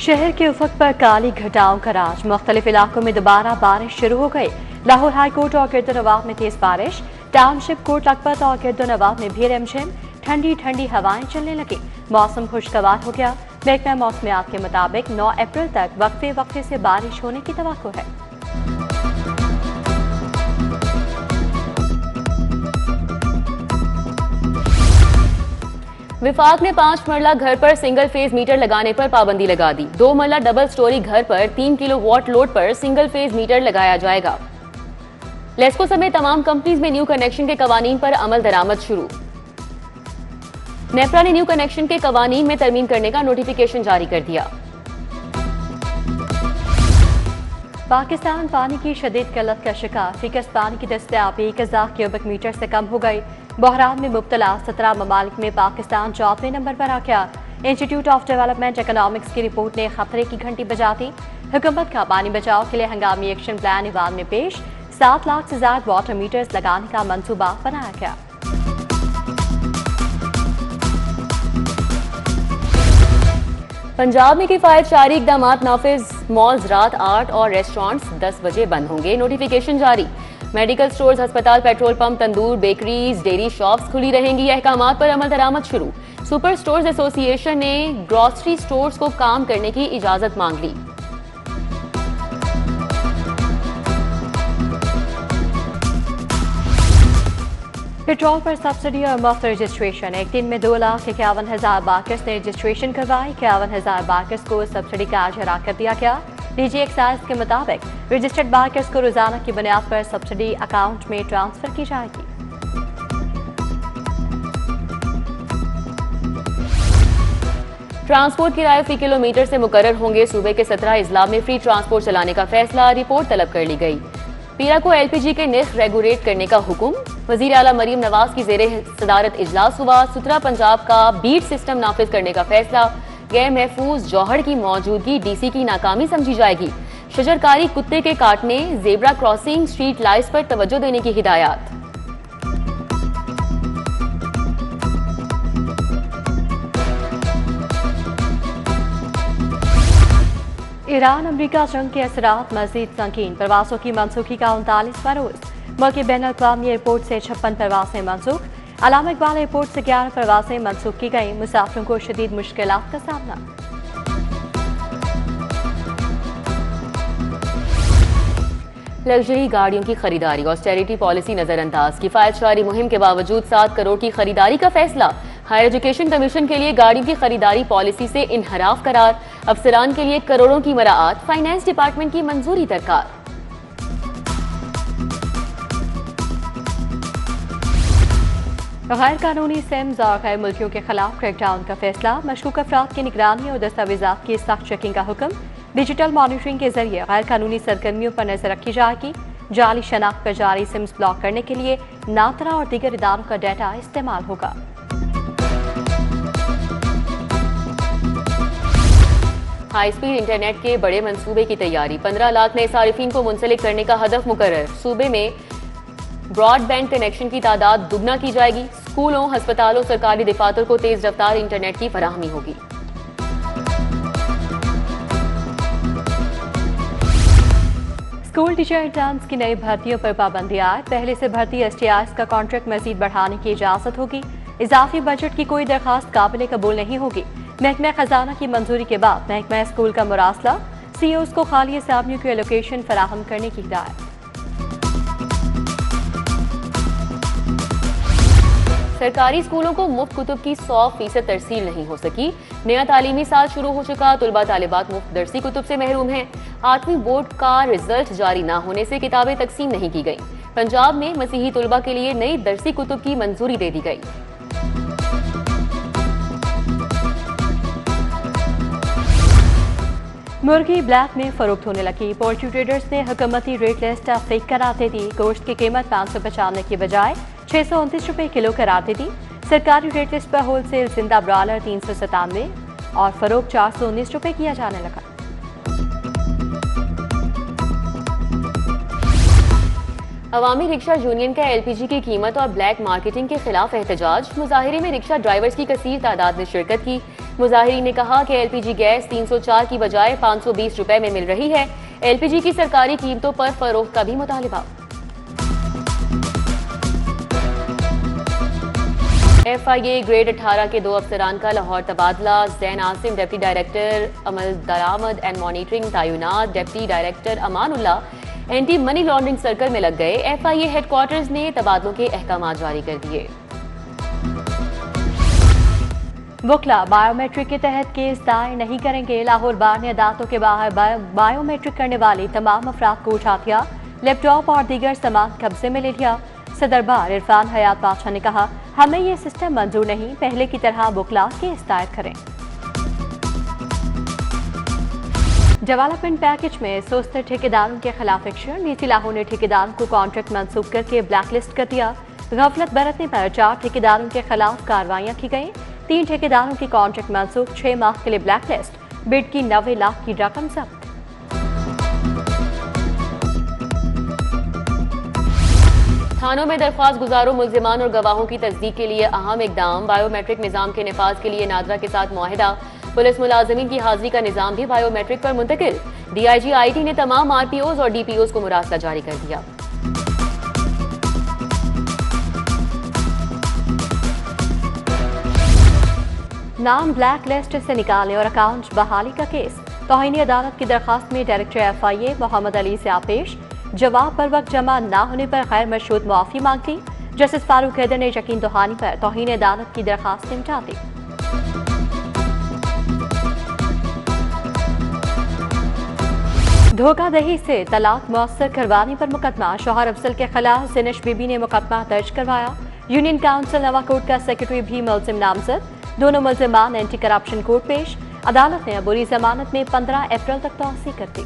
शहर के उफक पर काली घटाओं का राज। मुख्तलिफ इलाकों में दोबारा बारिश शुरू हो गई। लाहौर हाई कोर्ट और गिरदोनवाब में तेज बारिश, टाउनशिप कोट लखपत और गिरदोनवाब में भी रिमझिम ठंडी ठंडी हवाएं चलने लगी। मौसम खुशगवार हो गया। महकमा मौसमियात के मुताबिक 9 अप्रैल तक वक्फे वक्फे से बारिश होने की तवक्को है। विफाक ने 5 मरला घर पर सिंगल फेज मीटर लगाने पर पाबंदी लगा दी। 2 मरला डबल स्टोरी घर पर 3 किलोवाट लोड पर सिंगल फेज मीटर लगाया जाएगा। लेस्को समेत तमाम कंपनीज में न्यू कनेक्शन के कवानीन पर अमल दरामद शुरू। नेपरा ने न्यू कनेक्शन के कवानीन में तरमीम करने का नोटिफिकेशन जारी कर दिया। पाकिस्तान पानी की शदीद किल्लत का शिकार। फीकस पानी की दस्तयाबी 1000 क्यूबिक मीटर से कम हो गई। बहरान में मुब्तला 17 ममालिक में पाकिस्तान 4वें नंबर पर आ गया। इंस्टीट्यूट ऑफ डेवलपमेंट इकोनॉमिक्स की रिपोर्ट ने खतरे की घंटी बजा दी। हुकूमत का पानी बचाव के लिए हंगामी एक्शन प्लान ईवान में पेश। 7 लाख से ज्यादा वाटर मीटर्स लगाने का मंसूबा बनाया गया। पंजाब में किफायत जारी इकदामात नाफिज। मॉल्स रात 8 और रेस्टोरेंट्स 10 बजे बंद होंगे। नोटिफिकेशन जारी। मेडिकल स्टोर्स, अस्पताल, पेट्रोल पंप, तंदूर, बेकरीज, डेयरी शॉप्स खुली रहेंगी। अहकामात पर अमल दरामद शुरू। सुपर स्टोर्स एसोसिएशन ने ग्रोसरी स्टोर्स को काम करने की इजाजत मांग ली। पेट्रोल पर सब्सिडी और मुफ्त रजिस्ट्रेशन। एक दिन में 2,51,000 बाकर्स ने रजिस्ट्रेशन करवाई। 51,000 बाकर्स को सब्सिडी कार्ड हरा कर दिया गया। डीजी एक्साइज के मुताबिक रजिस्टर्ड बाकर्स को रोजाना की बुनियाद पर सब्सिडी अकाउंट में ट्रांसफर की जाएगी। ट्रांसपोर्ट किराए फी किलोमीटर से मुकर्रर होंगे। सूबे के 17 अजला में फ्री ट्रांसपोर्ट चलाने का फैसला। रिपोर्ट तलब कर ली गई। पीरा को एलपीजी के निर्ख रेगुलेट करने का हुक्म। वजीर आला मरीम नवाज की जेरे सदारत इजलास हुआ। सुथरा पंजाब का बीट सिस्टम नाफिज करने का फैसला। गैर महफूज जौहर की मौजूदगी डीसी की नाकामी समझी जाएगी। शजरकारी, कुत्ते के काटने, जेब्रा क्रॉसिंग, स्ट्रीट लाइट्स पर तवज्जो देने की हिदायत। ईरान अमरीका जंग के असरात मजीद संगीन। प्रवासों की मनसूखी का 39वां रोज। मुल्क बैन अवी एयरपोर्ट से 56 प्रवासें मनसूख। अलामा इकबाल एयरपोर्ट से 11 प्रवासें मनसूख की गई। मुसाफिरों को शदीद मुश्किलात का सामना। लग्जरी गाड़ियों की खरीदारी, ऑस्टेरिटी पॉलिसी नजरअंदाज। किफायत जारी मुहिम के बावजूद 7 करोड़ की खरीदारी का फैसला। हायर एजुकेशन कमीशन के लिए गाड़ियों की खरीदारी पॉलिसी से इनहराफ करार। अफसरान के लिए करोड़ों की मराआत। फाइनेंस डिपार्टमेंट की मंजूरी दरकार। गैर कानूनी सिम्स और गैर मुल्कियों के खिलाफ क्रैकडाउन का फैसला। मशकूक अफराद की निगरानी और दस्तावेजात की सख्त चेकिंग का हुक्म। डिजिटल मॉनिटरिंग के जरिए गैर कानूनी सरगर्मियों पर नजर रखी जाएगी। जाली शनाख्त पर जारी सिम्स ब्लॉक करने के लिए नातरा और दीगर इदारों का डाटा इस्तेमाल होगा। हाई स्पीड इंटरनेट के बड़े मंसूबे की तैयारी। 15 लाख नए सारिफिन को मुंसलिक करने का हदफ मुकर्रर। सूबे में ब्रॉडबैंड कनेक्शन की तादाद दुगना की जाएगी। स्कूलों, अस्पतालों, सरकारी दफातर को तेज रफ्तार इंटरनेट की फराहमी होगी। स्कूल टीचर इंटर्न्स की नई भर्तियों पर पाबंदी आए। पहले से भर्ती एसटीआईज का कॉन्ट्रैक्ट मजीद बढ़ाने की इजाजत होगी। इजाफी बजट की कोई दरखास्त काबिल कबूल नहीं होगी। महकमा खजाना की मंजूरी के बाद महकमा स्कूल का मुरासला। सीईओज को खाली असामियों की एलोकेशन फराहम करने की हिदायत। सरकारी स्कूलों को मुफ्त कुतुब की 100% तरसील नहीं हो सकी। नया तालीमी साल शुरू हो चुका। तुलबा तालिबात मुफ्त दरसी कुतुब से महरूम हैं। 8वीं बोर्ड का रिजल्ट जारी न होने से किताबें तकसीम नहीं की गई। पंजाब में मसीही तुलबा के लिए नई दरसी कुतुब की मंजूरी दे दी गई। मुर्गी ब्लैक में फरोख्त होने लगी। पोल्ट्री ट्रेडर्स ने हुकूमती रेट लिस्ट फेक करार दे दी। गोश्त की कीमत 595 की बजाय 629 रुपए किलो करार दे दी। सरकारी रेट लिस्ट पर होलसेल जिंदा ब्रॉयलर 397 और फरोख्त 419 रुपए किया जाने लगा। अवामी रिक्शा यूनियन का एलपीजी की कीमत और ब्लैक मार्केटिंग के खिलाफ एहतजाज। मुजाहिरे में रिक्शा ड्राइवर्स की कसीर तादाद ने शिरकत की। मुजाहिरीन ने कहा कि एलपीजी गैस 304 की बजाय 520 रुपए में मिल रही है। एलपीजी की सरकारी कीमतों पर फरोख्त का भी मुतालिबा। FIA ग्रेड 18 के 2 अफसरान का लाहौर तबादला। जैन आसिम डिप्टी डायरेक्टर अमल दरामद एंड मॉनिटरिंग तैनात, deputy director Amanullah anti money laundering circle में लग गए। FIA हेडक्वार्टर्स ने तबादलों के अहकाम जारी कर दिए। वकला बायोमेट्रिक के तहत केस दायर नहीं करेंगे। लाहौर बार ने अदालतों के बाहर बायोमेट्रिक करने वाले तमाम अफराद को उठा दिया। लैपटॉप और दीगर सामान कब्जे में ले लिया। सदर बार इरफान हयात बादशाह ने कहा, हमें ये सिस्टम मंजूर नहीं, पहले की तरह वकला केस दायर करें। डेवलपमेंट पैकेज में सुस्त ठेकेदारों के खिलाफ एक्शन। डीसी लाहौर ने ठेकेदारों को कॉन्ट्रैक्ट मंसूख करके ब्लैकलिस्ट कर दिया। गफलत बरतने पर 4 ठेकेदारों के खिलाफ कार्रवाइयां की गई। 3 ठेकेदारों की कॉन्ट्रैक्ट मंसूख, 6 माह के लिए ब्लैकलिस्ट। बिड की 90 लाख की रकम जब्त। थानों में दरख्वास्त गुजारों मुल्जिमान और गवाहों की तस्दीक के लिए अहम इकदाम। बायोमेट्रिक निज़ाम के निफाज के लिए नादरा के साथ मुआहिदा। पुलिस मुलाजमीन की हाजिरी का निज़ाम भी बायोमेट्रिक पर मुंतकिल। DIG IT ने तमाम RPOs और DPOs को मुरासला जारी कर दिया। नाम ब्लैक लिस्ट से निकालने और अकाउंट बहाली का केस। तौहीन अदालत की दरखास्त में डायरेक्टर FIA मोहम्मद अली से आपेश। जवाब पर वक्त जमा न होने पर गैर मशरूत मुआफी मांगती। जस्टिस फारूक हैदर ने यकीन दहानी पर तौहीन अदालत की दरखास्त निपटा दी। धोखाधड़ी से तलाक मुअस्सर करवाने पर मुकदमा। शौहर अफजल के खिलाफ जिनश बीबी ने मुकदमा दर्ज करवाया। यूनियन काउंसिल नवाकोट का सेक्रेटरी भी मुलजिम नामजद। दोनों मुलजिमान एंटी करप्शन कोर्ट पेश। अदालत ने अबूरी जमानत में 15 अप्रैल तक तौसी कर दी।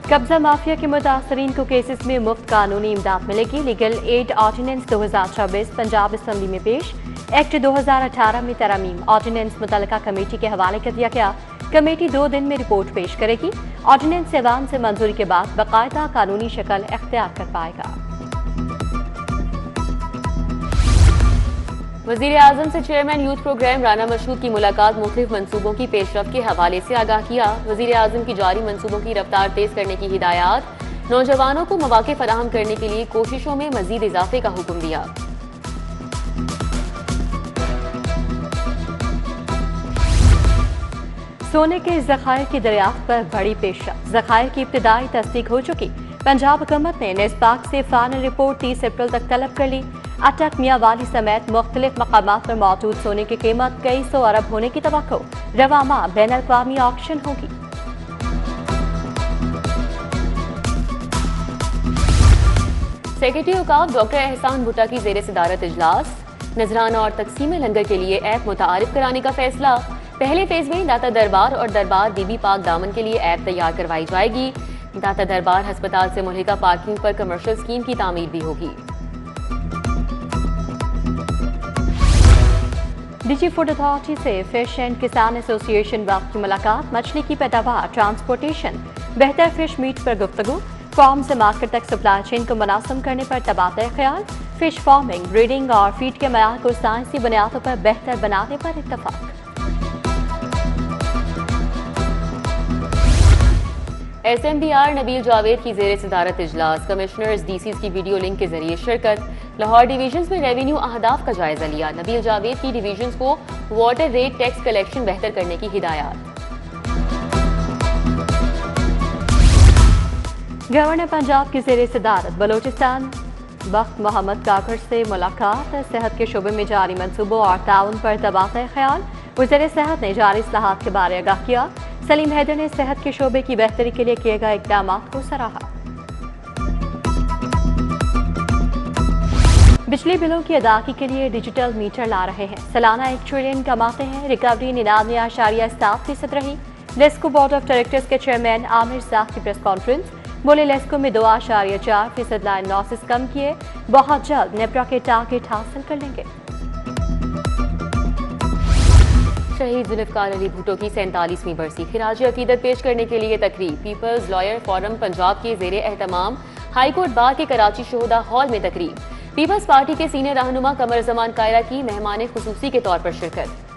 कब्जा माफिया के मुतासरीन को केसेस में मुफ्त कानूनी इमदाद मिलेगी। Legal aid ordinance 2026 Punjab assembly में पेश। एक्ट 2018 में तरमीम। ऑर्डिनेंस मुतल्लिका कमेटी के हवाले कर दिया गया। कमेटी 2 दिन में रिपोर्ट पेश करेगी। ऑर्डिनेंस ऐवान से मंजूरी के बाद बाकायदा कानूनी शक्ल इख्तियार कर पाएगा। वज़ीर आज़म से chairman youth programme Rana Mashhood की मुलाकात। मुख्तलिफ मनसूबों की पेशरफ के हवाले से आगाह किया। वज़ीर आज़म की जारी मनसूबों की रफ्तार तेज करने की हिदायत। नौजवानों को मौके फराहम करने के लिए कोशिशों में मजीद इजाफे का हुक्म दिया। सोने के जखायर की दरियाफ्त पर बड़ी पेशरफ। जखायर की इब्तिदाई तस्दीक हो चुकी। पंजाब हुकूमत ने नेस्पाक से फाइनल रिपोर्ट 30 अप्रैल तक तलब कर ली। अटक मियावाली समेत मुख्तलिफ मकामात पर मौजूद सोने की कीमत कई 100 अरब होने की तवक्को। रवा माह बैन अल-अक़वामी ऑक्शन होगी। सेक्रेटरी औकाफ डॉक्टर एहसान भुट्टा की जेर सदारत इजलास। नजराना और तकसीम लंगर के लिए ऐप मुतारिफ कराने का फैसला। पहले फेज में दाता दरबार और दरबार बीबी पाक दामन के लिए ऐप तैयार करवाई जाएगी। दाता दरबार अस्पताल से मुल्हिका पार्किंग पर कमर्शियल स्कीम की तामीर भी होगी। डीजी फूड अथॉरिटी से फिश एंड किसान एसोसिएशन वक्त की मुलाकात। मछली की पैदावार, ट्रांसपोर्टेशन, बेहतर फिश मीट पर गुफ्तगू। फार्म से मार्केट तक सप्लाई चेन को मुनासब करने पर तबादला ख्याल। फिश फार्मिंग, ब्रीडिंग और फीड के मयार को साइंसी बुनियादों पर बेहतर बनाने पर इत्तफाक। SMDR नबील जावेद की जेर सदारत इजलास। कमिश्नर्स DCs की वीडियो लिंक के जरिए शिरकत। लाहौर डिवीजन्स में रेवेन्यू अहदाफ का जायजा लिया। नबील जावेद की डिवीजन्स को वाटर रेट टैक्स कलेक्शन बेहतर करने की हिदायत। गवर्नर पंजाब की जेर सदारत बलोचिस्तान वक्त मोहम्मद काकर से मुलाकात। सेहत के शोबे में जारी मनसूबों और ताउन पर तबादला ख्याल। वज़ीर सेहत ने जारी इस्लाहात के बारे आगाह किया। सलीम हैदर ने सेहत के शोबे की बेहतरी के लिए किए गए इक़दामात को सराहा। बिजली बिलों की अदायगी के लिए डिजिटल मीटर ला रहे हैं। सालाना 1 ट्रिलियन कमाते हैं। रिकवरी 99.7% रही। लेस्को बोर्ड ऑफ डायरेक्टर्स के चेयरमैन आमिर साख की प्रेस कॉन्फ्रेंस। बोले, लेस्को में 2.4% लाइन लॉसेस कम किए। बहुत जल्द नेपरा के टारगेट हासिल कर लेंगे। शहीद जुल्फ़िकार अली भुट्टो की 47वीं बरसी। खिराज अकीदत पेश करने के लिए तकरीब। पीपल्स लॉयर फोरम पंजाब के जेर एहतमाम हाईकोर्ट बार के कराची शोहदा हॉल में तकरीब। पीपल्स पार्टी के सीनियर रहनुमा कमर जमान कायरा की मेहमान खुसूसी के तौर पर शिरकत।